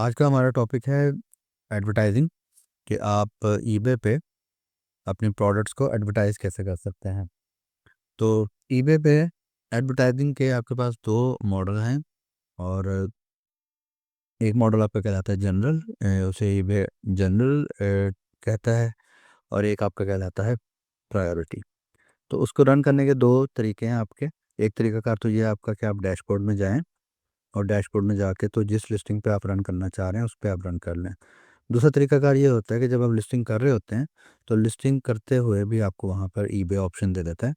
आज का हमारा टॉपिक है एडवर्टाइजिंग कि आप ईबे पे अपने प्रोडक्ट्स को एडवर्टाइज कैसे कर सकते हैं। तो ईबे पे एडवर्टाइजिंग के आपके पास दो मॉडल हैं और एक मॉडल आपका कहलाता है जनरल, उसे ईबे जनरल कहता है, और एक आपका कहलाता है प्रायोरिटी। तो उसको रन करने के दो तरीके हैं आपके। एक तरीका कार तो ये आपका कि आप डैशबोर्ड में जाएं और डैशबोर्ड में जाके तो जिस लिस्टिंग पे आप रन करना चाह रहे हैं उस पर आप रन कर लें। दूसरा तरीकाकार ये होता है कि जब आप लिस्टिंग कर रहे होते हैं तो लिस्टिंग करते हुए भी आपको वहाँ पर ईबे ऑप्शन दे देता है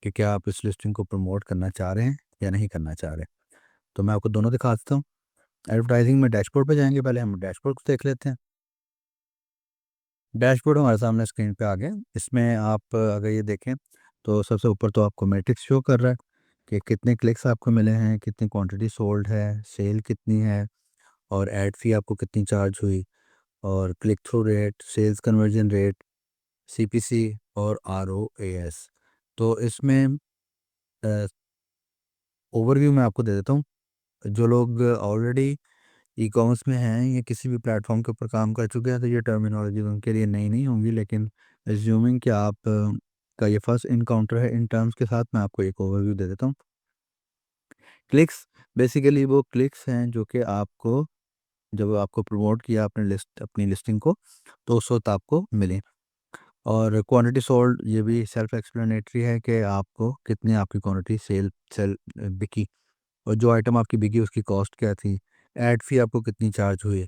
कि क्या आप इस लिस्टिंग को प्रमोट करना चाह रहे हैं या नहीं करना चाह रहे। तो मैं आपको दोनों दिखा देता हूँ। एडवर्टाइजिंग में डैशबोर्ड पे जाएंगे, पहले हम डैशबोर्ड को देख लेते हैं। डैशबोर्ड हमारे सामने स्क्रीन पे आ गया। इसमें आप अगर ये देखें तो सबसे ऊपर तो आपको मैट्रिक्स शो कर रहा है कि कितने क्लिक्स आपको मिले हैं, कितनी क्वांटिटी सोल्ड है, सेल कितनी है, और एड फी आपको कितनी चार्ज हुई, और click through rate, sales conversion rate, CPC और आरओएएस। तो इसमें ओवरव्यू मैं आपको दे देता हूँ। जो लोग ऑलरेडी ई कॉमर्स में हैं या किसी भी प्लेटफॉर्म के ऊपर काम कर चुके हैं तो ये टर्मिनोलॉजी उनके लिए नई नहीं होंगी, लेकिन एज्यूमिंग कि आप का ये फर्स्ट इनकाउंटर है इन टर्म्स के साथ, मैं आपको एक ओवरव्यू दे देता हूँ। क्लिक्स बेसिकली वो क्लिक्स हैं जो कि आपको जब आपको प्रमोट किया अपनी लिस्टिंग को तो उस वक्त आपको मिले। और क्वांटिटी सोल्ड ये भी सेल्फ एक्सप्लेनेटरी है कि आपको कितनी आपकी क्वांटिटी सेल सेल बिकी, और जो आइटम आपकी बिकी उसकी कॉस्ट क्या थी, एड फी आपको कितनी चार्ज हुई।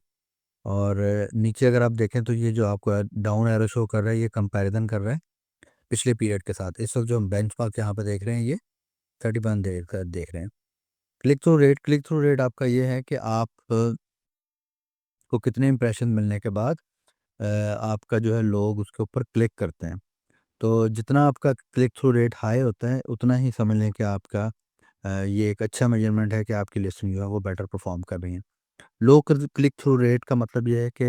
और नीचे अगर आप देखें तो ये जो आपको डाउन एरो शो कर रहा है ये कंपैरिजन कर रहा है पिछले पीरियड के साथ। इस वक्त जो हम बेंचमार्क यहाँ पे देख रहे हैं ये 31 देख रहे हैं। क्लिक थ्रू रेट आपका ये है कि आप को कितने इंप्रेशन मिलने के बाद आपका जो है लोग उसके ऊपर क्लिक करते हैं। तो जितना आपका क्लिक थ्रू रेट हाई होता है उतना ही समझ लें कि आपका ये एक अच्छा मेजरमेंट है कि आपकी लिस्टिंग जो है वो बेटर परफॉर्म कर रही है। लो क्लिक थ्रू रेट का मतलब ये है कि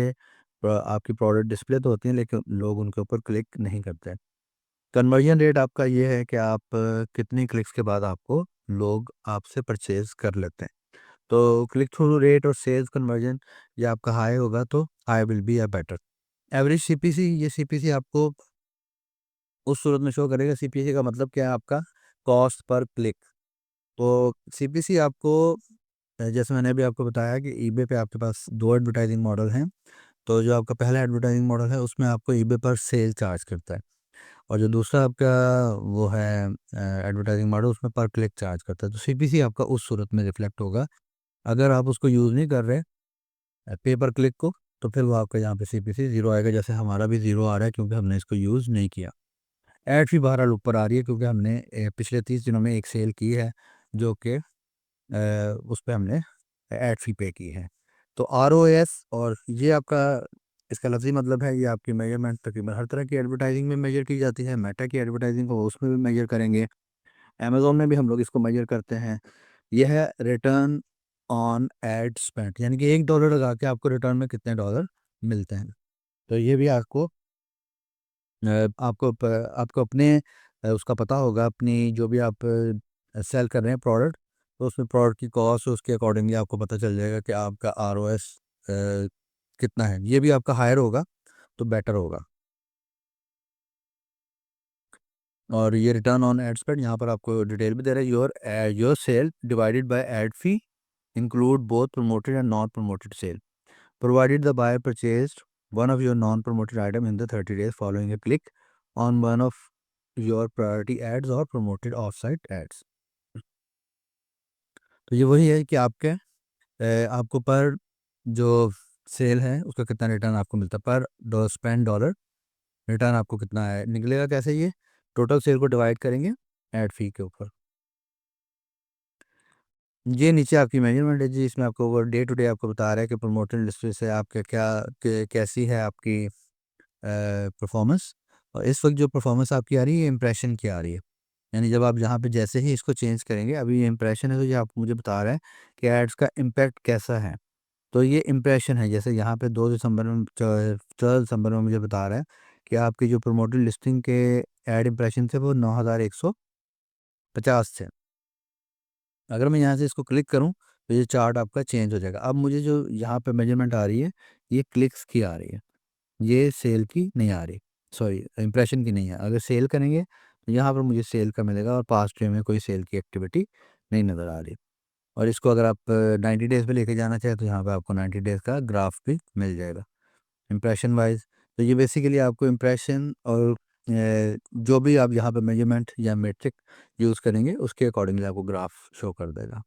आपकी प्रोडक्ट डिस्प्ले तो होती है लेकिन लोग उनके ऊपर क्लिक नहीं करते हैं। कन्वर्जन रेट आपका ये है कि आप कितनी क्लिक्स के बाद आपको लोग आपसे परचेज कर लेते हैं। तो क्लिक थ्रू रेट और सेल्स कन्वर्जन ये आपका हाई होगा तो high will be a better. Average CPC, ये सीपीसी आपको उस सूरत में शो करेगा। सीपीसी का मतलब क्या है, आपका कॉस्ट पर क्लिक। तो सीपीसी आपको जैसे मैंने अभी आपको बताया कि ईबे पे आपके पास दो एडवर्टाइजिंग मॉडल हैं। तो जो आपका पहला एडवर्टाइजिंग मॉडल है उसमें आपको ईबे पर सेल चार्ज करता है, और जो दूसरा आपका वो है एडवर्टाइजिंग मॉडल उसमें पर क्लिक चार्ज करता है। तो सीपीसी आपका उस सूरत में रिफ्लेक्ट होगा। अगर आप उसको यूज़ नहीं कर रहे पे पर क्लिक को तो फिर वो आपका यहाँ पे सीपीसी ज़ीरो आएगा, जैसे हमारा भी ज़ीरो आ रहा है क्योंकि हमने इसको यूज़ नहीं किया। ऐड फी बहरहाल ऊपर आ रही है क्योंकि हमने पिछले 30 दिनों में एक सेल की है जो कि उस पे हमने ऐड फी पे की है। तो आरओएस और ये आपका इसका लफ्ज़ी मतलब है ये आपकी मेजरमेंट तकरीबन हर तरह की एडवर्टाइजिंग में मेजर की जाती है। मेटा की एडवर्टाइजिंग को उसमें भी मेजर करेंगे, अमेज़ोन में भी हम लोग इसको मेजर करते हैं। यह है रिटर्न ऑन एड स्पेंड, यानी कि $1 लगा के आपको रिटर्न में कितने डॉलर मिलते हैं। तो ये भी आपको अपने उसका पता होगा, अपनी जो भी आप सेल कर रहे हैं प्रोडक्ट, तो उसमें प्रोडक्ट की कॉस्ट उसके अकॉर्डिंगली आपको पता चल जाएगा कि आपका आरओएस कितना है। ये भी आपका हायर होगा तो बेटर होगा। और ये रिटर्न ऑन एड स्पेंड यहाँ पर आपको डिटेल भी दे रहा है। Your sale divided by ad fee include both promoted and non promoted sale provided the buyer purchased one of your non-promoted item in the 30 days following a click on one of your priority ads or promoted off-site ads। तो ये वही है कि आपको पर जो cell है उसका कितना रिटर्न आपको मिलता है, पर स्पेंड डॉलर रिटर्न आपको कितना है निकलेगा। कैसे, ये टोटल सेल को डिवाइड करेंगे एड फी के ऊपर। ये नीचे आपकी मेजरमेंट है जी, इसमें आपको वो डे टू डे आपको बता रहा है कि प्रमोटेड लिस्ट से आपका कैसी है आपकी परफॉर्मेंस। और इस वक्त जो परफॉर्मेंस आपकी आ रही है ये इंप्रेशन की आ रही है, यानी जब आप यहाँ पे जैसे ही इसको चेंज करेंगे, अभी ये इंप्रेशन है तो ये आपको मुझे बता रहा है कि एड्स का इम्पैक्ट कैसा है। तो ये इंप्रेशन है, जैसे यहाँ पे 2 दिसंबर में 14 दिसंबर में मुझे बता रहा है कि आपकी जो प्रमोटेड लिस्टिंग के एड इंप्रेशन थे वो 9150 थे। अगर मैं यहाँ से इसको क्लिक करूँ तो ये चार्ट आपका चेंज हो जाएगा। अब मुझे जो यहाँ पे मेजरमेंट आ रही है ये क्लिक्स की आ रही है, ये सेल की नहीं आ रही, सॉरी इम्प्रेशन की नहीं है। अगर सेल करेंगे तो यहाँ पर मुझे सेल का मिलेगा और पास्ट डे में कोई सेल की एक्टिविटी नहीं नज़र आ रही। और इसको अगर आप 90 डेज़ पे लेके जाना चाहें तो यहाँ पे आपको 90 डेज़ का ग्राफ भी मिल जाएगा इम्प्रेशन वाइज। तो ये बेसिकली आपको इम्प्रेशन और जो भी आप यहाँ पे मेजरमेंट या मेट्रिक यूज़ करेंगे उसके अकॉर्डिंगली आपको ग्राफ शो कर देगा।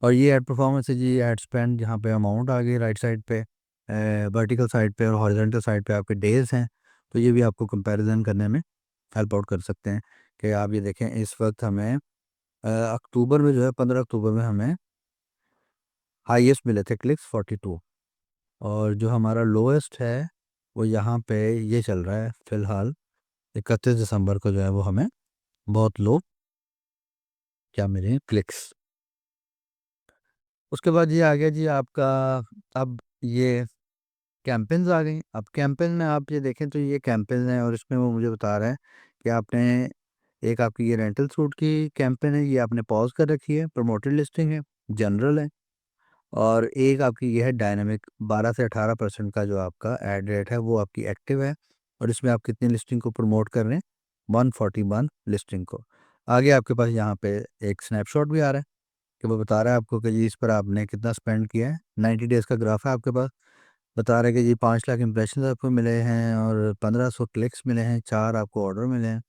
और ये एड परफॉर्मेंस है जी, एड स्पेंड यहाँ पे अमाउंट आ गई राइट साइड पे, वर्टिकल साइड पे और हॉरिजॉन्टल साइड पे आपके डेज़ हैं। तो ये भी आपको कंपैरिजन करने में हेल्प आउट कर सकते हैं कि आप ये देखें इस वक्त हमें अक्टूबर में जो है 15 अक्टूबर में हमें हाईएस्ट मिले थे क्लिक्स 42, और जो हमारा लोएस्ट है वो यहाँ पे ये चल रहा है फ़िलहाल 31 दिसंबर को जो है वो हमें बहुत लो क्या मिले हैं क्लिक्स। उसके बाद ये आ गया जी आपका, अब ये कैंपेन्स आ गई। अब कैंपेन में आप ये देखें तो ये कैंपेन है और इसमें वो मुझे बता रहा है कि आपने एक आपकी ये रेंटल सूट की कैंपेन है, ये आपने पॉज कर रखी है, प्रमोटेड लिस्टिंग है, जनरल है। और एक आपकी ये है डायनामिक, 12 से 18% का जो आपका ऐड रेट है वो आपकी एक्टिव है, और इसमें आप कितनी लिस्टिंग को प्रमोट कर रहे हैं, 141 लिस्टिंग को। आगे आपके पास यहाँ पे एक स्नैपशॉट भी आ रहा है कि वो बता रहा है आपको कि जी इस पर आपने कितना स्पेंड किया है। 90 डेज़ का ग्राफ है आपके पास, बता रहा है कि जी 5 लाख इंप्रेशन आपको मिले हैं और 1500 क्लिक्स मिले हैं, 4 आपको ऑर्डर मिले हैं,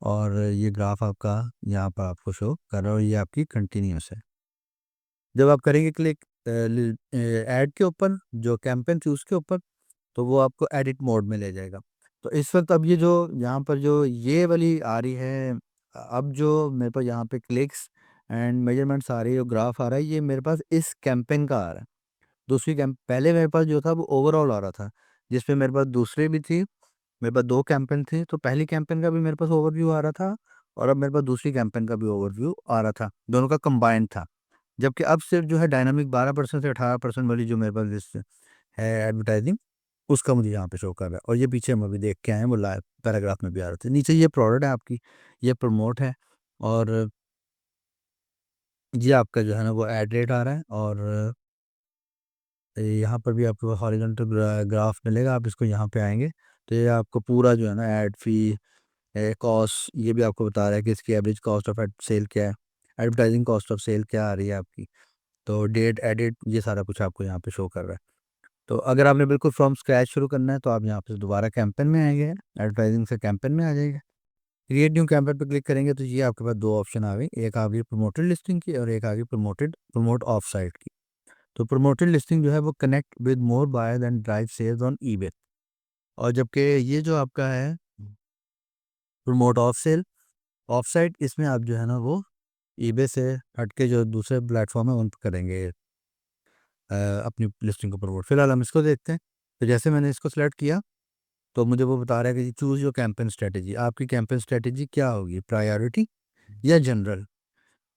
और ये ग्राफ आपका यहाँ पर आपको शो कर रहा है और ये आपकी कंटिन्यूस है। जब आप करेंगे क्लिक ऐड के ऊपर, जो कैंपेन थी उसके ऊपर, तो वो आपको एडिट मोड में ले जाएगा। तो इस वक्त अब ये जो यहाँ पर जो ये वाली आ रही है, अब जो मेरे पास यहाँ पे क्लिक्स एंड मेजरमेंट्स आ रही है, जो ग्राफ आ रहा है, ये मेरे पास इस कैंपेन का आ रहा है। दूसरी कैंप पहले मेरे पास जो था वो ओवरऑल आ रहा था, जिसमें मेरे पास दूसरी भी थी, मेरे पास 2 कैंपेन थी, तो पहली कैंपेन का भी मेरे पास ओवरव्यू आ रहा था और अब मेरे पास दूसरी कैंपेन का भी ओवरव्यू आ रहा था, दोनों का कंबाइंड था। जबकि अब सिर्फ जो है डायनामिक 12% से 18% वाली जो मेरे पास लिस्ट है एडवर्टाइजिंग, उसका मुझे यहाँ पे शो कर रहा है। और ये पीछे हम अभी देख के आए हैं, वो लाइव पैराग्राफ में भी आ रहे थे। नीचे ये प्रोडक्ट है आपकी, ये प्रमोट है, और ये आपका जो है ना वो एड रेट आ रहा है, और यहाँ पर भी आपको हॉरिजॉन्टल ग्राफ मिलेगा। आप इसको यहाँ पे आएंगे तो ये आपको पूरा जो है ना एड फी, कॉस्ट, ये भी आपको बता रहा है कि इसकी एवरेज कॉस्ट ऑफ सेल क्या है, एडवर्टाइजिंग कॉस्ट ऑफ सेल क्या आ रही है आपकी, तो डेट एडिट, ये सारा कुछ आपको यहाँ पे शो कर रहा है। तो अगर आपने बिल्कुल फ्रॉम स्क्रैच शुरू करना है तो आप यहाँ पे दोबारा कैंपेन में आएंगे, एडवर्टाइजिंग से कैंपेन में आ जाएगा। क्रिएट न्यू कैंपेन पे क्लिक करेंगे तो ये आपके पास 2 ऑप्शन आ गई, एक आ गई प्रमोटेड लिस्टिंग की और एक आ गई प्रमोट ऑफ साइट की। तो प्रमोटेड लिस्टिंग जो है वो connect with more buyers and drive sales on eBay, और जबकि ये जो आपका है promote of sale off site, इसमें आप जो है ना वो ईबे से हट के जो दूसरे प्लेटफॉर्म है उन पर करेंगे अपनी लिस्टिंग को प्रमोट। फिलहाल हम इसको देखते हैं। तो जैसे मैंने इसको सेलेक्ट किया तो मुझे वो बता रहा है कि चूज़ योर कैंपेन स्ट्रेटेजी, आपकी कैंपेन स्ट्रेटेजी क्या होगी, प्रायोरिटी या जनरल।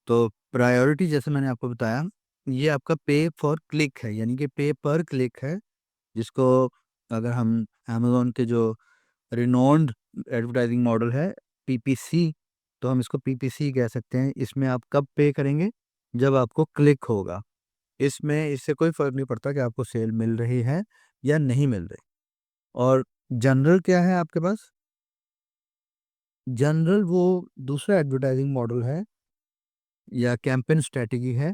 तो प्रायोरिटी जैसे मैंने आपको बताया, ये आपका पे फॉर क्लिक है, यानी कि पे पर क्लिक है, जिसको अगर हम अमेज़न के जो रिनोन्ड एडवर्टाइजिंग मॉडल है पीपीसी, तो हम इसको पीपीसी कह सकते हैं। इसमें आप कब पे करेंगे, जब आपको क्लिक होगा। इसमें इससे कोई फ़र्क नहीं पड़ता कि आपको सेल मिल रही है या नहीं मिल रही। और जनरल क्या है आपके पास, जनरल वो दूसरा एडवर्टाइजिंग मॉडल है या कैंपेन स्ट्रेटेजी है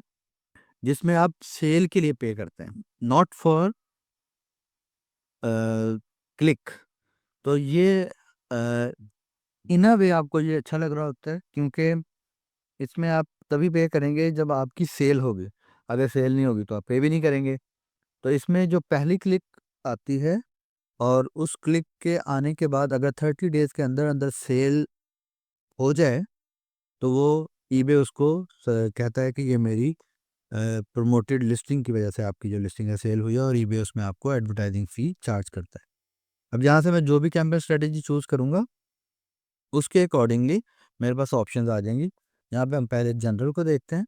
जिसमें आप सेल के लिए पे करते हैं, नॉट फॉर क्लिक। तो ये इन अ वे आपको ये अच्छा लग रहा होता है, क्योंकि इसमें आप तभी पे करेंगे जब आपकी सेल होगी, अगर सेल नहीं होगी तो आप पे भी नहीं करेंगे। तो इसमें जो पहली क्लिक आती है और उस क्लिक के आने के बाद अगर 30 डेज़ के अंदर अंदर सेल हो जाए तो वो ईबे उसको कहता है कि ये मेरी प्रमोटेड लिस्टिंग की वजह से आपकी जो लिस्टिंग है सेल हुई है, और ईबे उसमें आपको एडवर्टाइजिंग फ़ी चार्ज करता है। अब यहाँ से मैं जो भी कैंपेन स्ट्रेटेजी चूज़ करूँगा उसके अकॉर्डिंगली मेरे पास ऑप्शंस आ जाएंगी। यहाँ पे हम पहले जनरल को देखते हैं।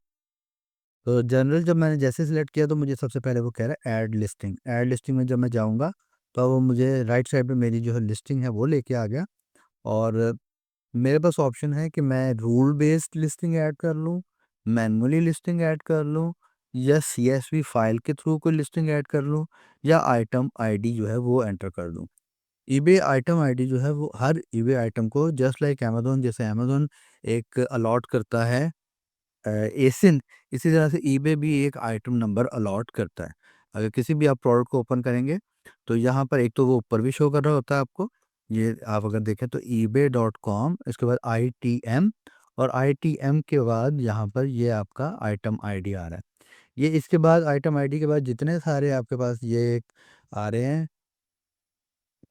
तो जनरल जब मैंने जैसे सिलेक्ट किया तो मुझे सबसे पहले वो कह रहा है ऐड लिस्टिंग। ऐड लिस्टिंग में जब मैं जाऊँगा तो वो मुझे राइट साइड पे मेरी जो है लिस्टिंग है वो लेके आ गया, और मेरे पास ऑप्शन है कि मैं रूल बेस्ड लिस्टिंग ऐड कर लूँ मैनुअली लिस्टिंग ऐड कर लूँ या सीएसवी फाइल के थ्रू कोई लिस्टिंग ऐड कर लूँ या आइटम आईडी जो है वो एंटर कर दूँ। ईबे आइटम आईडी जो है वो हर ईबे आइटम को जस्ट लाइक अमेज़न, जैसे अमेज़न एक अलॉट करता है एसिन, इसी तरह से ईबे भी एक आइटम नंबर अलॉट करता है। अगर किसी भी आप प्रोडक्ट को ओपन करेंगे तो यहाँ पर एक तो वो ऊपर भी शो कर रहा होता है आपको, ये आप अगर देखें तो ebay.com, इसके बाद आईटीएम, और आईटीएम के बाद यहाँ पर ये आपका आइटम आईडी आ रहा है। ये इसके बाद आइटम आईडी के बाद जितने सारे आपके पास ये आ रहे हैं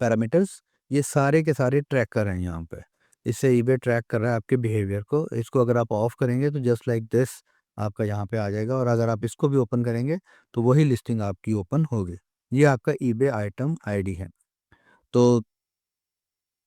पैरामीटर्स, ये सारे के सारे ट्रैकर हैं यहाँ पे। इससे ईबे ट्रैक कर रहा है आपके बिहेवियर को। इसको अगर आप ऑफ करेंगे तो जस्ट लाइक दिस आपका यहाँ पे आ जाएगा, और अगर आप इसको भी ओपन करेंगे तो वही लिस्टिंग आपकी ओपन होगी। ये आपका ईबे आइटम आईडी है। तो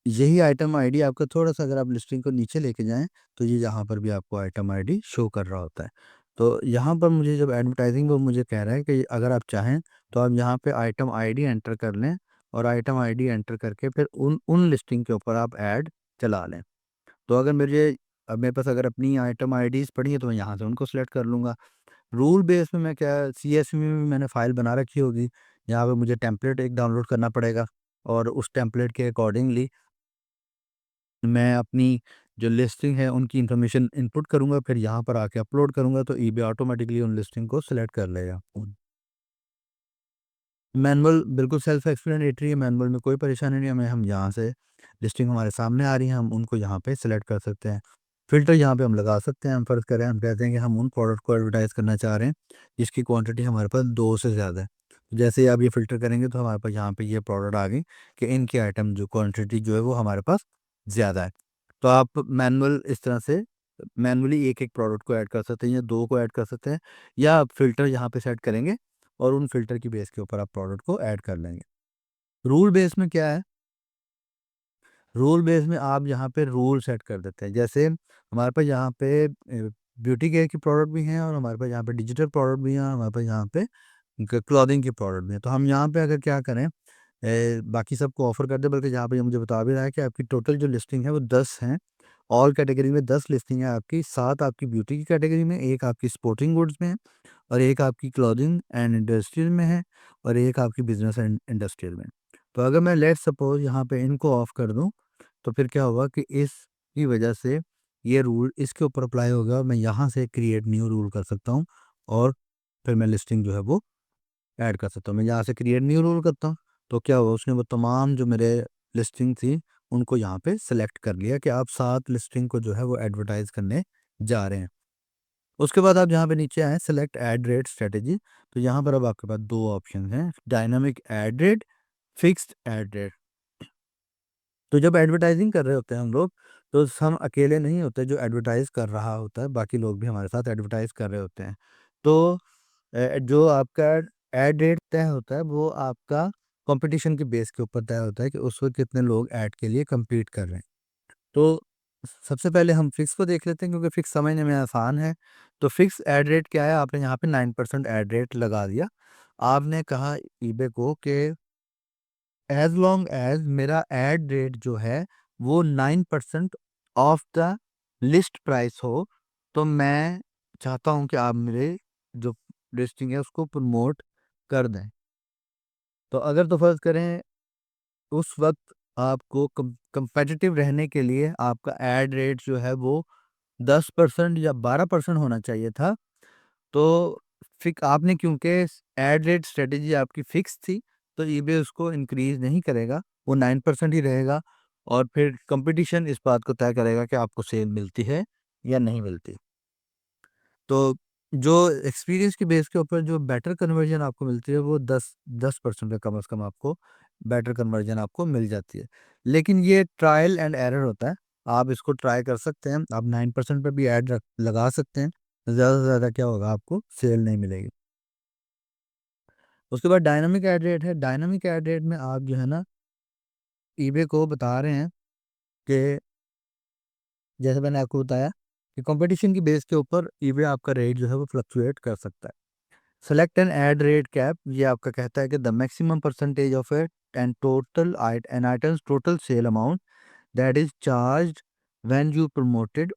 यही आइटम आईडी आपका थोड़ा-सा अगर आप लिस्टिंग को नीचे लेके जाएँ, तो ये यहाँ पर भी आपको आइटम आईडी शो कर रहा होता है। तो यहाँ पर मुझे जब एडवर्टाइज़िंग वो मुझे कह रहा है कि अगर आप चाहें, तो आप यहाँ पे आइटम आईडी एंटर कर लें, और आइटम आईडी एंटर करके फिर उन उन लिस्टिंग के ऊपर आप ऐड चला लें। तो अगर मेरे पास अगर अपनी आइटम आईडीज़ पड़ी हैं, तो मैं यहाँ से उनको सेलेक्ट कर लूँगा। रूल बेस में मैं क्या सीएसवी में भी मैंने फ़ाइल बना रखी होगी, यहाँ पे मुझे टेम्पलेट एक डाउनलोड करना पड़ेगा, और उस टेम्पलेट के अकॉर्डिंगली मैं अपनी जो लिस्टिंग है उनकी इन्फॉर्मेशन इनपुट करूँगा, फिर यहाँ पर आके अपलोड करूँगा, तो ईबे ऑटोमेटिकली उन लिस्टिंग को सेलेक्ट कर लेगा। मैनुअल बिल्कुल सेल्फ एक्सप्लेनेटरी है, मैनुअल में कोई परेशानी नहीं है, हमें हम यहाँ से लिस्टिंग हमारे सामने आ रही है, हम उनको यहाँ पे सेलेक्ट कर सकते हैं। फ़िल्टर यहाँ पे हम लगा सकते हैं, हम फ़र्ज़ करें हम कहते हैं कि हम उन प्रोडक्ट को एडवर्टाइज़ करना चाह रहे हैं, जिसकी क्वांटिटी हमारे पास 2 से ज़्यादा है। तो जैसे ही आप ये फ़िल्टर करेंगे तो हमारे पास यहाँ पे ये प्रोडक्ट आ गई कि इनकी आइटम जो क्वांटिटी जो है वो हमारे पास ज़्यादा है। तो आप मैनुअल इस तरह से मैनुअली एक-एक प्रोडक्ट को ऐड कर सकते हैं या 2 को ऐड कर सकते हैं, या आप फ़िल्टर यहाँ पे सेट करेंगे और उन फ़िल्टर की बेस के ऊपर आप प्रोडक्ट को ऐड कर लेंगे। रूल बेस में क्या है, रूल बेस में आप यहाँ पे रूल सेट कर देते हैं। जैसे हमारे पास यहाँ पे ब्यूटी केयर की प्रोडक्ट भी हैं, और हमारे पास यहाँ पे डिजिटल प्रोडक्ट भी हैं, और हमारे पास यहाँ पे क्लॉथिंग की प्रोडक्ट भी हैं। तो हम यहाँ पे अगर क्या करें, बाकी सबको ऑफ़र कर दें, बल्कि यहाँ पे ये मुझे बता भी रहा है कि आपकी टोटल जो लिस्टिंग है वो 10 हैं। ऑल कैटेगरी में 10 लिस्टिंग है आपकी, 7 आपकी ब्यूटी की कैटेगरी में, 1 आपकी स्पोर्टिंग गुड्स में है, और 1 आपकी क्लॉथिंग एंड इंडस्ट्रियल में है, और 1 आपकी बिज़नेस एंड इंडस्ट्रियल में। तो अगर मैं लेट्स सपोज़ यहाँ पे इनको ऑफ कर दूँ, तो फिर क्या होगा कि इसकी वजह से ये रूल इसके ऊपर अप्लाई होगा, और मैं यहाँ से क्रिएट न्यू रूल कर सकता हूँ, और फिर मैं लिस्टिंग जो है वो ऐड कर सकता हूँ। मैं यहाँ से क्रिएट न्यू रूल करता हूँ, तो क्या हुआ, उसने वो तमाम जो मेरे लिस्टिंग थी उनको यहाँ पे सेलेक्ट कर लिया कि आप 7 लिस्टिंग को जो है वो एडवर्टाइज़ करने जा रहे हैं। उसके बाद आप यहाँ पे नीचे आएँ सेलेक्ट एड रेट स्ट्रैटेजी, तो यहाँ पर अब आपके पास 2 ऑप्शन हैं, dynamic ad rate, fixed ad rate. तो जब एडवर्टाइज़िंग कर रहे होते हैं हम लोग, तो हम अकेले नहीं होते जो एडवर्टाइज़ कर रहा होता है, बाकी लोग भी हमारे साथ एडवर्टाइज़ कर रहे होते हैं। तो जो आपका एड रेट तय होता है वो आपका कंपटीशन के बेस के ऊपर तय होता है कि उस वक़्त कितने लोग ऐड के लिए कम्पीट कर रहे हैं। तो सबसे पहले हम फिक्स को देख लेते हैं, क्योंकि फिक्स समझने में आसान है। तो फिक्स ऐड रेट क्या है, आपने यहाँ पे 9% ऐड रेट लगा दिया। आपने कहा ईबे को कि एज़ लॉन्ग एज़ मेरा ऐड रेट जो है वो 9% ऑफ द लिस्ट प्राइस हो, तो मैं चाहता हूँ कि आप मेरे जो लिस्टिंग है उसको प्रमोट कर दें। तो अगर तो फ़र्ज़ करें उस वक़्त आपको कम्पेटिटिव रहने के लिए आपका ऐड रेट जो है वो 10% या 12% होना चाहिए था। तो फिक आपने क्योंकि ऐड रेट स्ट्रैटेजी आपकी फ़िक्स थी, तो ईबे उसको इंक्रीज़ नहीं करेगा, वो 9% ही रहेगा, और फिर कॉम्पिटिशन इस बात को तय करेगा कि आपको सेल मिलती है या नहीं मिलती। तो जो एक्सपीरियंस के बेस के ऊपर जो बेटर कन्वर्जन आपको मिलती है वो 10% का कम से कम आपको बेटर कन्वर्जन आपको मिल जाती है। लेकिन ये ट्रायल एंड एरर होता है। आप इसको ट्राई कर सकते हैं, आप 9% पे भी ऐड लगा सकते हैं। ज़्यादा से ज़्यादा क्या होगा, आपको सेल नहीं मिलेगी। उसके बाद डायनामिक ऐड रेट है। डायनामिक ऐड रेट में आप जो है ना ईबे को बता रहे हैं कि जैसे मैंने आपको बताया कि कंपटीशन की बेस के ऊपर ईबे आपका रेट जो है वो फ्लक्चुएट कर सकता है। Select an ad rate cap, ये आपका कहता है कि the maximum percentage of it and total an items total sale amount that is charged when you promoted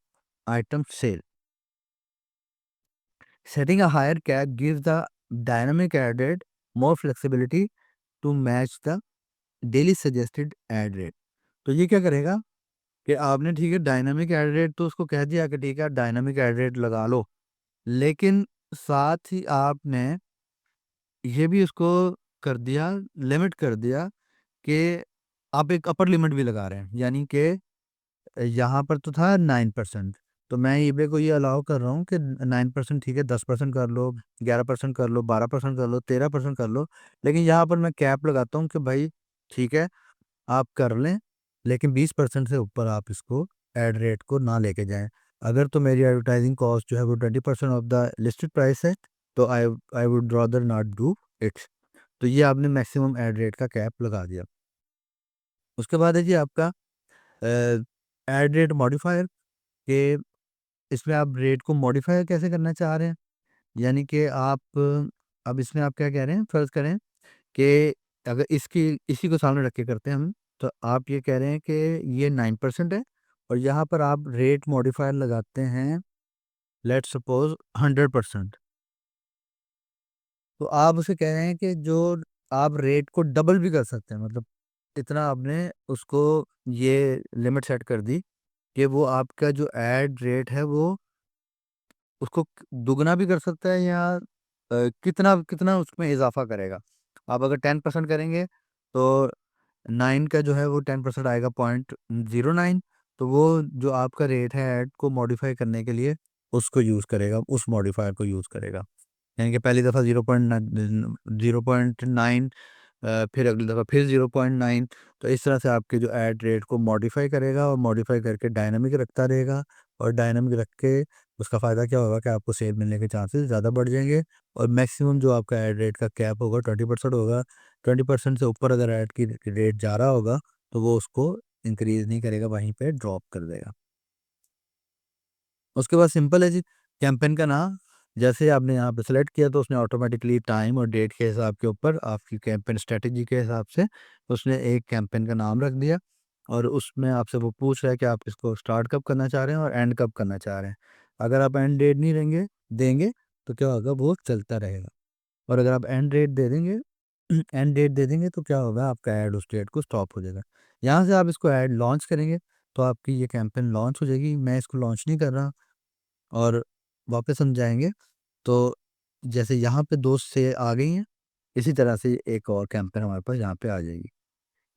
item sale. Setting a higher cap gives the dynamic ad rate more flexibility to match the daily suggested ad rate. तो ये क्या करेगा कि आपने ठीक है dynamic ad rate तो उसको कह दिया कि ठीक है डायनामिक एड रेट लगा लो, लेकिन साथ ही आपने ये भी उसको कर दिया, लिमिट कर दिया कि आप एक अपर लिमिट भी लगा रहे हैं, यानी कि यहाँ पर तो था 9%, तो मैं ईबे को ये अलाउ कर रहा हूँ कि 9% ठीक है, 10% कर लो, 11% कर लो, 12% कर लो, 13% कर लो, लेकिन यहाँ पर मैं कैप लगाता हूँ कि भाई ठीक है आप कर लें, लेकिन 20% से ऊपर आप इसको एड रेट को ना लेके जाएं। अगर तो मेरी एडवर्टाइजिंग कॉस्ट जो है वो 20% ऑफ द लिस्टेड प्राइस है, तो I would rather not do it. तो ये आपने मैक्सिमम एड रेट का कैप लगा दिया। उसके बाद है जी आपका एड रेट मॉडिफायर, के इसमें आप रेट को मॉडिफाई कैसे करना चाह रहे हैं, यानी कि आप अब इसमें आप क्या कह रहे हैं, फ़र्ज़ करें कि अगर इसकी इसी को सामने रख के करते हैं हम, तो आप ये कह रहे हैं कि ये 9% है और यहाँ पर आप रेट मॉडिफायर लगाते हैं लेट्स सपोज़ 100%। तो आप उसे कह रहे हैं कि जो आप रेट को डबल भी कर सकते हैं, मतलब इतना आपने उसको ये लिमिट सेट कर दी कि वो आपका जो एड रेट है वो उसको दुगना भी कर सकता है या कितना कितना उसमें इजाफा करेगा। आप अगर 10% करेंगे तो 9 का जो है वो 10% आएगा 0.09, तो वो जो आपका रेट है ऐड को मॉडिफाई करने के लिए उसको यूज़ करेगा, उस मॉडिफायर को यूज़ करेगा। यानी कि पहली दफ़ा 0.9, फिर अगली दफ़ा फिर 0.9, तो इस तरह से आपके जो ऐड रेट को मॉडिफाई करेगा और मॉडिफाई करके डायनामिक रखता रहेगा, और डायनामिक रख के उसका फ़ायदा क्या होगा कि आपको सेल मिलने के चांसेस ज़्यादा बढ़ जाएंगे, और मैक्सिमम जो आपका ऐड रेट का कैप होगा 20% होगा। 20% से ऊपर अगर ऐड की रेट जा रहा होगा तो वो उसको इंक्रीज़ नहीं करेगा, वहीं पे ड्रॉप कर देगा। उसके बाद सिंपल है जी, कैंपेन का नाम जैसे आपने यहाँ पे सेलेक्ट किया तो उसने ऑटोमेटिकली टाइम और डेट के हिसाब के ऊपर आपकी कैंपेन स्ट्रेटजी के हिसाब से उसने एक कैंपेन का नाम रख दिया, और उसमें आपसे वो पूछ रहा है कि आप इसको स्टार्ट कब करना चाह रहे हैं और एंड कब करना चाह रहे हैं। अगर आप एंड डेट नहीं देंगे देंगे तो क्या होगा, वो चलता रहेगा, और अगर आप एंड डेट दे देंगे एंड डेट दे देंगे तो क्या होगा, आपका ऐड उस डेट को स्टॉप हो जाएगा। यहाँ से आप इसको ऐड लॉन्च करेंगे तो आपकी ये कैंपेन लॉन्च हो जाएगी। मैं इसको लॉन्च नहीं कर रहा, और वापस हम जाएँगे तो जैसे यहाँ पे 2 से आ गई हैं, इसी तरह से एक और कैंपेन हमारे पास यहाँ पे आ जाएगी।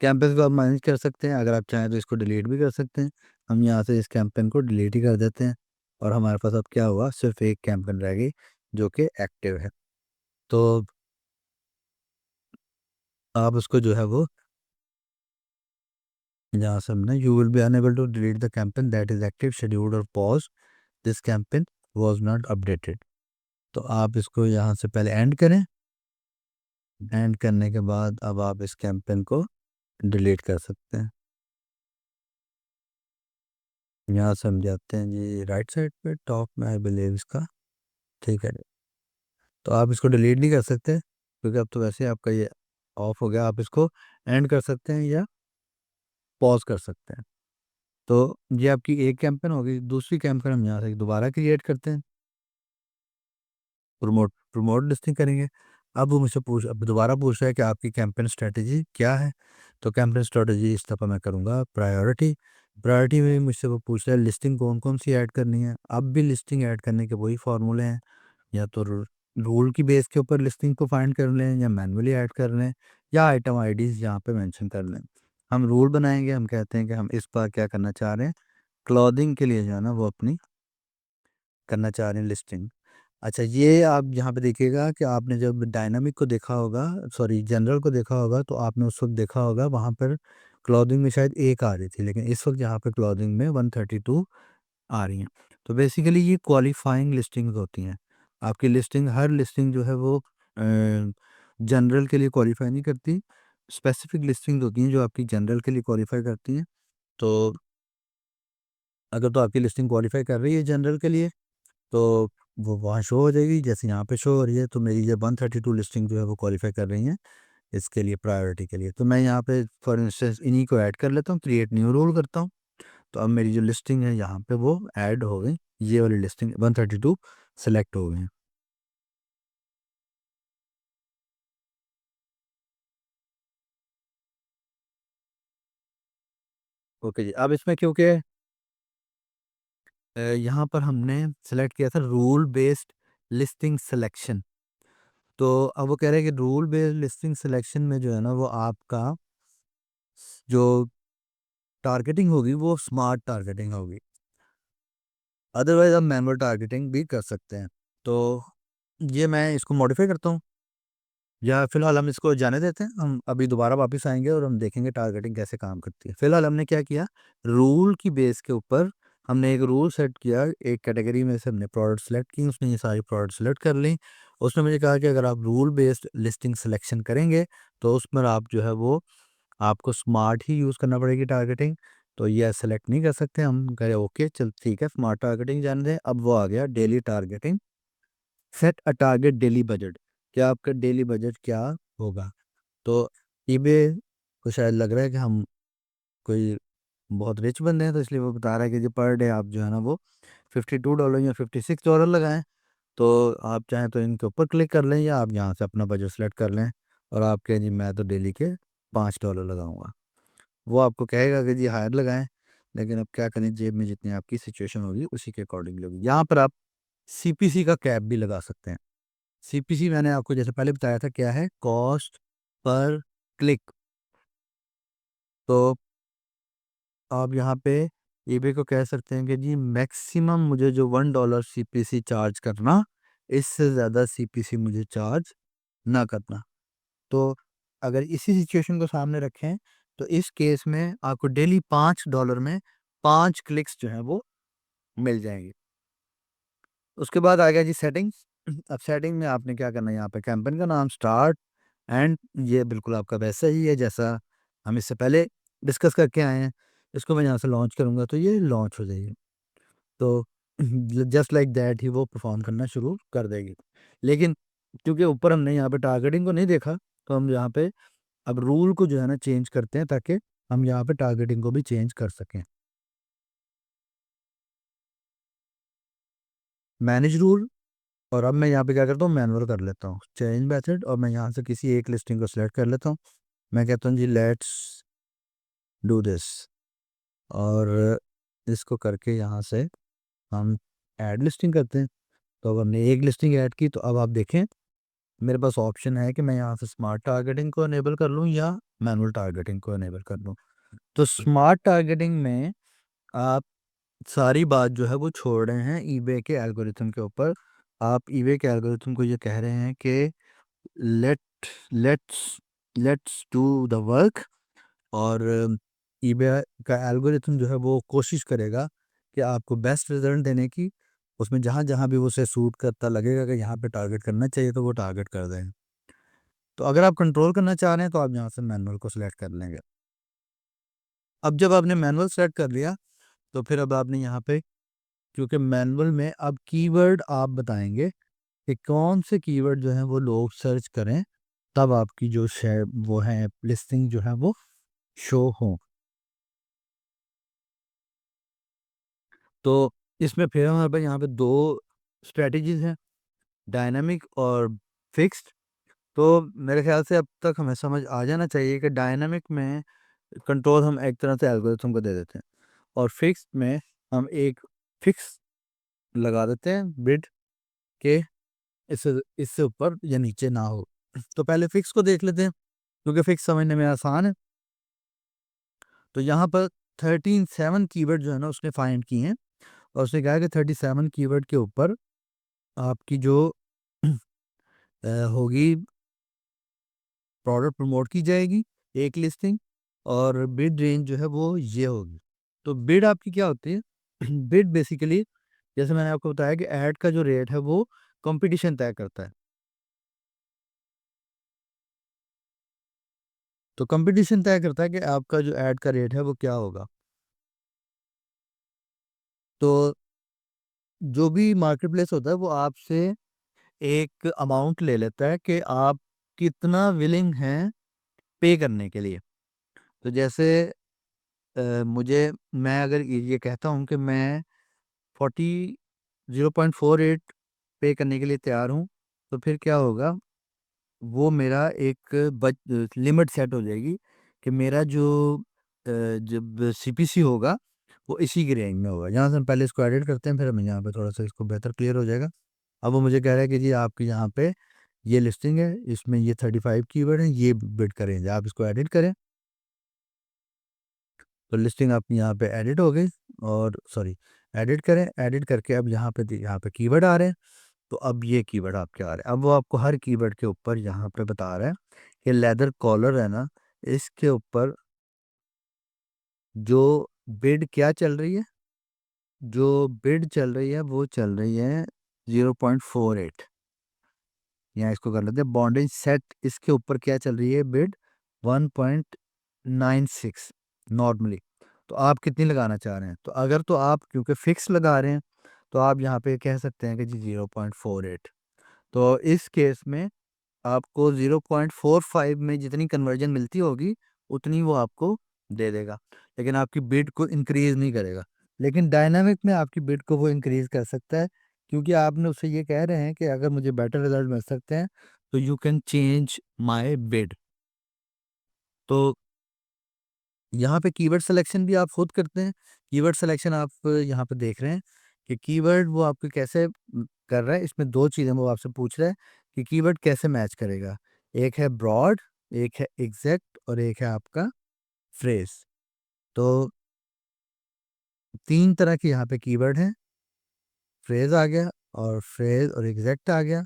कैंपेन को आप मैनेज कर सकते हैं, अगर आप चाहें तो इसको डिलीट भी कर सकते हैं। हम यहाँ से इस कैंपेन को डिलीट ही कर देते हैं, और हमारे पास अब क्या हुआ, सिर्फ़ एक कैंपेन रह गई जो कि एक्टिव है। तो आप उसको जो है वो यहाँ से हमने you will be unable to delete the campaign that is active, scheduled और pause, this campaign was not updated. तो आप इसको यहाँ से पहले एंड करें, एंड करने के बाद अब आप इस कैंपेन को डिलीट कर सकते हैं। यहाँ से हम जाते हैं जी राइट साइड पे टॉप में आई बिलीव इसका, ठीक है। तो आप इसको डिलीट नहीं कर सकते क्योंकि अब तो वैसे आपका ये ऑफ हो गया। आप इसको एंड कर सकते हैं या पॉज़ कर सकते हैं। तो ये आपकी एक कैंपेन हो गई। दूसरी कैंपेन हम यहाँ से दोबारा क्रिएट करते हैं, प्रमोट प्रमोट लिस्टिंग करेंगे। अब वो मुझसे अब दोबारा पूछ रहा है कि आपकी कैंपेन स्ट्रेटजी क्या है? तो कैंपेन स्ट्रेटजी इस दफ़ा मैं करूँगा प्रायोरिटी। प्रायोरिटी में मुझसे वो पूछ रहा है लिस्टिंग कौन-कौन सी ऐड करनी है। अब भी लिस्टिंग ऐड करने के वही फ़ॉर्मूले हैं, या तो रूल की बेस के ऊपर लिस्टिंग को फाइंड कर लें, या मैन्युअली ऐड कर लें, या आइटम आईडीज़ यहाँ पे मेंशन कर लें। हम रूल बनाएँगे, हम कहते हैं कि हम इस बार क्या करना चाह रहे हैं, क्लॉथिंग के लिए जो है ना वो अपनी करना चाह रहे हैं लिस्टिंग। अच्छा, ये आप यहाँ पे देखिएगा कि आपने जब डायनामिक को देखा होगा, सॉरी जनरल को देखा होगा, तो आपने उस वक़्त देखा होगा वहाँ पर क्लॉथिंग में शायद 1 आ रही थी, लेकिन इस वक़्त यहाँ पे क्लॉथिंग में 132 आ रही हैं। तो बेसिकली ये क्वालिफाइंग लिस्टिंग्स होती हैं। आपकी लिस्टिंग, हर लिस्टिंग जो है वो जनरल के लिए क्वालिफ़ाई नहीं करती। स्पेसिफिक लिस्टिंग्स होती हैं जो आपकी जनरल के लिए क्वालिफ़ाई करती हैं। तो अगर तो आपकी लिस्टिंग क्वालिफ़ाई कर रही है जनरल के लिए, तो वो वहाँ शो हो जाएगी, जैसे यहाँ पे शो हो रही है। तो मेरी ये 132 लिस्टिंग जो है वो क्वालिफ़ाई कर रही हैं इसके लिए, प्रायोरिटी के लिए। तो मैं यहाँ पे फॉर इंस्टेंस इन्हीं को ऐड कर लेता हूँ, क्रिएट न्यू रूल करता हूँ। तो अब मेरी जो लिस्टिंग है यहाँ पे वो ऐड हो गई, ये वाली लिस्टिंग 132 सेलेक्ट हो गई हैं। ओके जी, अब इसमें क्योंकि यहाँ पर हमने सेलेक्ट किया था रूल बेस्ड लिस्टिंग सिलेक्शन, तो अब वो कह रहे हैं कि रूल बेस्ड लिस्टिंग सिलेक्शन में जो है ना वो आपका जो टारगेटिंग होगी वो स्मार्ट टारगेटिंग होगी, अदरवाइज आप मैनुअल टारगेटिंग भी कर सकते हैं। तो ये मैं इसको मॉडिफाई करता हूँ, या फिलहाल हम इसको जाने देते हैं, हम अभी दोबारा वापस आएंगे और हम देखेंगे टारगेटिंग कैसे काम करती है। फिलहाल हमने क्या किया, रूल की बेस के ऊपर हमने एक रूल सेट किया, एक कैटेगरी में से हमने प्रोडक्ट सेलेक्ट की, उसने ये सारी प्रोडक्ट सेलेक्ट कर ली। उसने मुझे कहा कि अगर आप रूल बेस्ड लिस्टिंग सिलेक्शन करेंगे तो उसमें आप जो है वो आपको स्मार्ट ही यूज़ करना पड़ेगी टारगेटिंग, तो ये सेलेक्ट नहीं कर सकते। हम कह रहे ओके चल ठीक है, स्मार्ट टारगेटिंग जाने दें। अब वो आ गया daily targeting, set a target daily budget, क्या आपका डेली बजट क्या होगा। तो ईबे को शायद लग रहा है कि हम कोई बहुत रिच बंदे हैं, तो इसलिए वो बता रहा है कि जो पर डे आप जो है ना वो $52 या $56 लगाएं। तो आप चाहें तो इनके ऊपर क्लिक कर लें, या आप यहाँ से अपना बजट सेलेक्ट कर लें और आप कहें जी मैं तो डेली के $5 लगाऊंगा। वो आपको कहेगा कि जी हायर लगाएं, लेकिन अब क्या करें, जेब में जितनी आपकी सिचुएशन होगी उसी के अकॉर्डिंग होगी। यहाँ पर आप सीपीसी का कैप भी लगा सकते हैं। सीपीसी मैंने आपको जैसे पहले बताया था क्या है, कॉस्ट पर क्लिक। तो आप यहाँ पे ईबे को कह सकते हैं कि जी मैक्सिमम मुझे जो $1 सीपीसी चार्ज करना, इससे ज़्यादा सीपीसी मुझे चार्ज ना करना। तो अगर इसी सिचुएशन को सामने रखें तो इस केस में आपको डेली $5 में 5 क्लिक्स जो है वो मिल जाएंगे। उसके बाद आ गया जी सेटिंग्स। अब सेटिंग में आपने क्या करना है, यहाँ पे कैंपेन का नाम स्टार्ट एंड, ये बिल्कुल आपका वैसा ही है जैसा हम इससे पहले डिस्कस करके आए हैं। इसको मैं यहाँ से लॉन्च करूँगा तो ये लॉन्च हो जाएगी, तो जस्ट लाइक दैट ही वो परफॉर्म करना शुरू कर देगी। लेकिन क्योंकि ऊपर हमने यहाँ पे टारगेटिंग को नहीं देखा, तो हम यहाँ पे अब रूल को जो है ना चेंज करते हैं ताकि हम यहाँ पे टारगेटिंग को भी चेंज कर सकें। मैनेज रूल, और अब मैं यहाँ पे क्या करता हूँ, मैनुअल कर लेता हूँ चेंज मेथड, और मैं यहाँ से किसी एक लिस्टिंग को सिलेक्ट कर लेता हूँ। मैं कहता हूँ जी लेट्स डू दिस, और इसको करके यहाँ से हम ऐड लिस्टिंग करते हैं। तो अब हमने एक लिस्टिंग ऐड की, तो अब आप देखें मेरे पास ऑप्शन है कि मैं यहाँ से स्मार्ट टारगेटिंग को अनेबल कर लूँ या मैनुअल टारगेटिंग को अनेबल कर लूँ। तो स्मार्ट टारगेटिंग में आप सारी बात जो है वो छोड़ रहे हैं ईबे के एल्गोरिथम के ऊपर। आप ईबे के एल्गोरिथम को ये कह रहे हैं कि let let's let's do the work, और ईबे का एल्गोरिथम जो है वो कोशिश करेगा कि आपको बेस्ट रिजल्ट देने की, उसमें जहाँ जहाँ भी उसे सूट करता लगेगा कि यहाँ पे टारगेट करना चाहिए तो वो टारगेट कर दें। तो अगर आप कंट्रोल करना चाह रहे हैं तो आप यहाँ से मैनुअल को सिलेक्ट कर लेंगे। अब जब आपने मैनुअल सेलेक्ट कर लिया तो फिर अब आपने यहाँ पे, क्योंकि मैनुअल में अब कीवर्ड आप बताएंगे कि कौन से कीवर्ड जो है वो लोग सर्च करें, तब आपकी जो शेयर वो है लिस्टिंग जो है वो शो हो। तो इसमें फिर हमारे पास यहाँ पे दो स्ट्रेटजीज हैं, डायनामिक और फिक्स्ड। तो मेरे ख्याल से अब तक हमें समझ आ जाना चाहिए कि डायनामिक में कंट्रोल हम एक तरह से एल्गोरिथम को दे देते हैं, और फिक्स्ड में हम एक फिक्स लगा देते हैं बिड के, इससे इससे ऊपर या नीचे ना हो। तो पहले फिक्स को देख लेते हैं क्योंकि फिक्स समझने में आसान है। तो यहाँ पर 37 कीवर्ड जो है ना उसने फाइंड किए हैं, और उसने कहा है कि 37 कीवर्ड के ऊपर आपकी जो होगी प्रोडक्ट प्रमोट की जाएगी एक लिस्टिंग, और बिड रेंज जो है वो ये होगी। तो बिड आपकी क्या होती है, बिड बेसिकली जैसे मैंने आपको बताया कि ऐड का जो रेट है वो कंपटीशन तय करता है। तो कंपटीशन तय करता है कि आपका जो ऐड का रेट है वो क्या होगा। तो जो भी मार्केट प्लेस होता है वो आपसे एक अमाउंट ले लेता है कि आप कितना विलिंग हैं पे करने के लिए। तो जैसे मुझे, मैं अगर ये कहता हूँ कि मैं 0.48 पे करने के लिए तैयार हूँ, तो फिर क्या होगा, वो मेरा एक लिमिट सेट हो जाएगी कि मेरा जो जब सीपीसी होगा वो इसी की रेंज में होगा। यहाँ से हम पहले इसको एडिट करते हैं, फिर हम यहाँ पे थोड़ा सा इसको बेहतर क्लियर हो जाएगा। अब वो मुझे कह रहा है कि जी आपकी यहाँ पे ये लिस्टिंग है, इसमें ये 35 कीवर्ड है, ये बिट का रेंज है, आप इसको एडिट करें। तो लिस्टिंग आपकी यहाँ पे एडिट हो गई, और सॉरी एडिट करें, एडिट करके अब यहाँ पे कीवर्ड आ रहे हैं। तो अब ये कीवर्ड आपके आ रहे हैं, अब वो आपको हर कीवर्ड के ऊपर यहाँ पे बता रहा है कि लेदर कॉलर है ना, इसके ऊपर जो बिड क्या चल रही है, जो बिड चल रही है वो चल रही है 0.48। यहाँ इसको कर लेते हैं बॉन्डेज सेट, इसके ऊपर क्या चल रही है बिड 1.96 नॉर्मली। तो आप कितनी लगाना चाह रहे हैं, तो अगर तो आप क्योंकि फिक्स लगा रहे हैं तो आप यहाँ पे कह सकते हैं कि जी 0.48। तो इस केस में आपको 0.45 में जितनी कन्वर्जन मिलती होगी उतनी वो आपको दे देगा, लेकिन आपकी बिड को इंक्रीज नहीं करेगा। लेकिन डायनामिक में आपकी बिड को वो इंक्रीज कर सकता है, क्योंकि आपने उससे ये कह रहे हैं कि अगर मुझे बेटर रिजल्ट मिल सकते हैं तो you can change my bid. तो यहाँ पे कीवर्ड सिलेक्शन भी आप खुद करते हैं। कीवर्ड सिलेक्शन आप यहाँ पे देख रहे हैं कि कीवर्ड वो आपके कैसे कर रहा है। इसमें दो चीज़ें वो आपसे पूछ रहा है कि कीवर्ड कैसे मैच करेगा। एक है ब्रॉड, एक है एग्जैक्ट, और एक है आपका फ्रेज। तो तीन तरह के यहाँ पे कीवर्ड हैं, फ्रेज आ गया और फ्रेज और एग्जैक्ट आ गया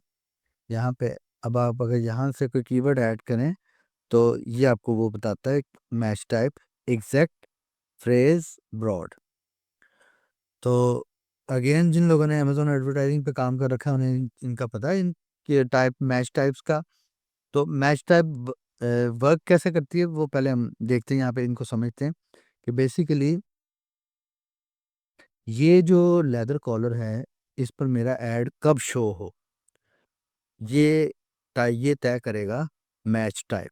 यहाँ पे। अब आप अगर यहाँ से कोई कीवर्ड ऐड करें तो ये आपको वो बताता है match type exact, phrase, broad. तो अगेन जिन लोगों ने अमेजोन एडवर्टाइजिंग पे काम कर रखा है उन्हें इनका पता है इनके टाइप मैच टाइप्स का। तो मैच टाइप वर्क कैसे करती है वो पहले हम देखते हैं, यहाँ पे इनको समझते हैं कि बेसिकली ये जो लेदर कॉलर है इस पर मेरा ऐड कब शो हो, ये ये तय करेगा मैच टाइप।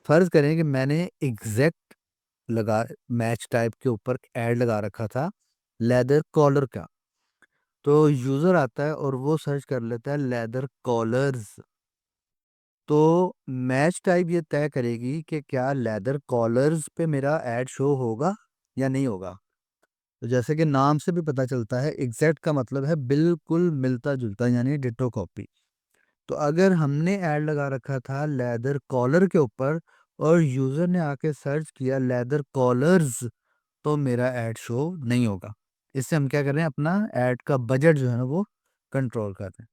फर्ज करें कि मैंने एग्जैक्ट लगा मैच टाइप के ऊपर ऐड लगा रखा था लेदर कॉलर का, तो यूजर आता है और वो सर्च कर लेता है लेदर कॉलर्स। तो मैच टाइप ये तय करेगी कि क्या लेदर कॉलर्स पे मेरा ऐड शो होगा या नहीं होगा। तो जैसे कि नाम से भी पता चलता है एग्जैक्ट का मतलब है बिल्कुल मिलता जुलता, यानी डिटो कॉपी। तो अगर हमने ऐड लगा रखा था लेदर कॉलर के ऊपर और यूजर ने आके सर्च किया लेदर कॉलर्स, तो मेरा ऐड शो नहीं होगा। इससे हम क्या कर रहे हैं, अपना ऐड का बजट जो है ना वो कंट्रोल कर रहे हैं।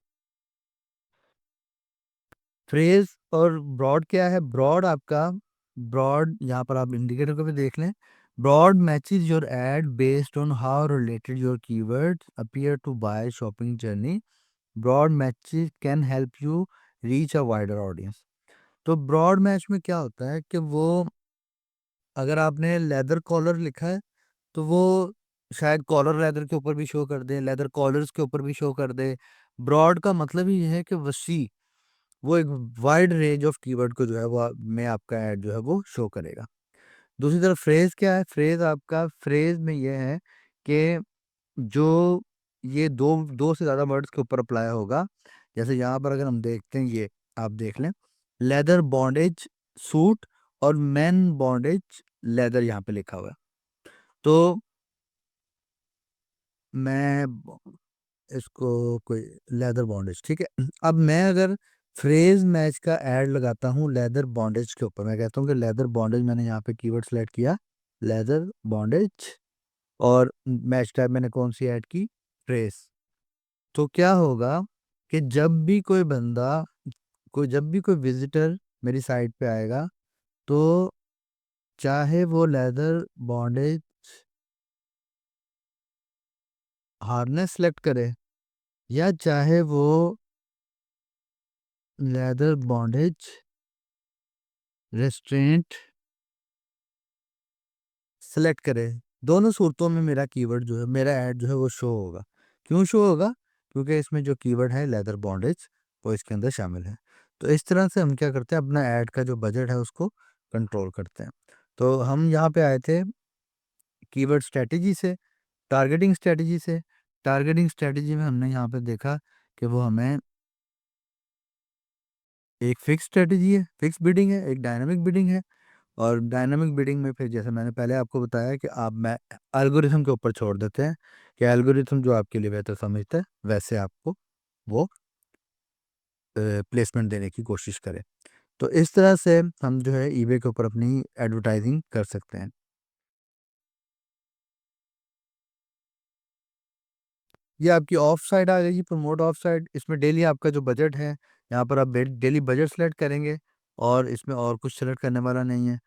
फ्रेज और ब्रॉड क्या है, ब्रॉड आपका, ब्रॉड यहाँ पर आप इंडिकेटर को भी देख लें। Broad matches your ad based on how related your keyword appear to buy shopping journey. Broad matches can help you reach a wider audience. तो ब्रॉड मैच में क्या होता है कि वो अगर आपने लेदर कॉलर लिखा है तो वो शायद कॉलर लेदर के ऊपर भी शो कर दे, लेदर कॉलर्स के ऊपर भी शो कर दे। ब्रॉड का मतलब ही ये है कि वसी, वो एक वाइड रेंज ऑफ कीवर्ड को जो है वो में आपका ऐड जो है वो शो करेगा। दूसरी तरफ फ्रेज क्या है, फ्रेज आपका, फ्रेज में ये है कि जो ये दो दो से ज़्यादा वर्ड्स के ऊपर अप्लाई होगा। जैसे यहाँ पर अगर हम देखते हैं, ये आप देख लें लेदर बॉन्डेज सूट और मैन बॉन्डेज लेदर यहाँ पे लिखा हुआ है। तो मैं इसको कोई लेदर बॉन्डेज ठीक है। अब मैं अगर फ्रेज मैच का ऐड लगाता हूँ लेदर बॉन्डेज के ऊपर, मैं कहता हूँ कि लेदर बॉन्डेज, मैंने यहाँ पे कीवर्ड सेलेक्ट किया लेदर बॉन्डेज, और मैच टाइप मैंने कौन सी ऐड की, फ्रेज। तो क्या होगा कि जब भी कोई विजिटर मेरी साइट पे आएगा तो चाहे वो लेदर बॉन्डेज हार्नेस सेलेक्ट करे या चाहे वो लेदर बॉन्डेज रेस्ट्रेंट सेलेक्ट करे, दोनों सूरतों में मेरा कीवर्ड जो है, मेरा ऐड जो है वो शो होगा। क्यों शो होगा, क्योंकि इसमें जो कीवर्ड है लेदर बॉन्डेज वो इसके अंदर शामिल है। तो इस तरह से हम क्या करते हैं, अपना ऐड का जो बजट है उसको कंट्रोल करते हैं। तो हम यहाँ पे आए थे कीवर्ड स्ट्रेटेजी से, टारगेटिंग स्ट्रेटेजी से। टारगेटिंग स्ट्रेटेजी में हमने यहाँ पे देखा कि वो हमें एक फिक्स स्ट्रेटेजी है, फिक्स बिडिंग है, एक डायनामिक बिडिंग है। और डायनामिक बिडिंग में फिर जैसे मैंने पहले आपको बताया कि आप मैं एल्गोरिथम के ऊपर छोड़ देते हैं कि एल्गोरिथम जो आपके लिए बेहतर समझता है वैसे आपको वो प्लेसमेंट देने की कोशिश करें। तो इस तरह से हम जो है ईबे के ऊपर अपनी एडवर्टाइजिंग कर सकते हैं। ये आपकी ऑफ साइड आ जाएगी, प्रमोट ऑफ साइड। इसमें डेली आपका जो बजट है, यहाँ पर आप डेली बजट सेलेक्ट करेंगे और इसमें और कुछ सेलेक्ट करने वाला नहीं है।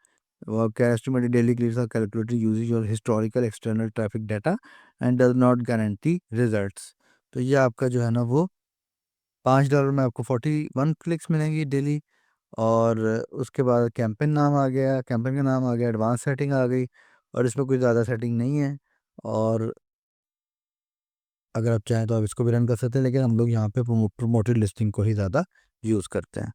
वो क्या estimated daily clicks are calculated using your historical external traffic data and does not guarantee results. तो ये आपका जो है ना वो $5 में आपको 41 क्लिक्स मिलेंगी डेली। और उसके बाद कैंपेन नाम आ गया, कैंपेन का नाम आ गया, एडवांस सेटिंग आ गई और इसमें कोई ज़्यादा सेटिंग नहीं है। और अगर आप चाहें तो आप इसको भी रन कर सकते हैं, लेकिन हम लोग यहाँ पे प्रमोटेड लिस्टिंग को ही ज़्यादा यूज़ करते हैं।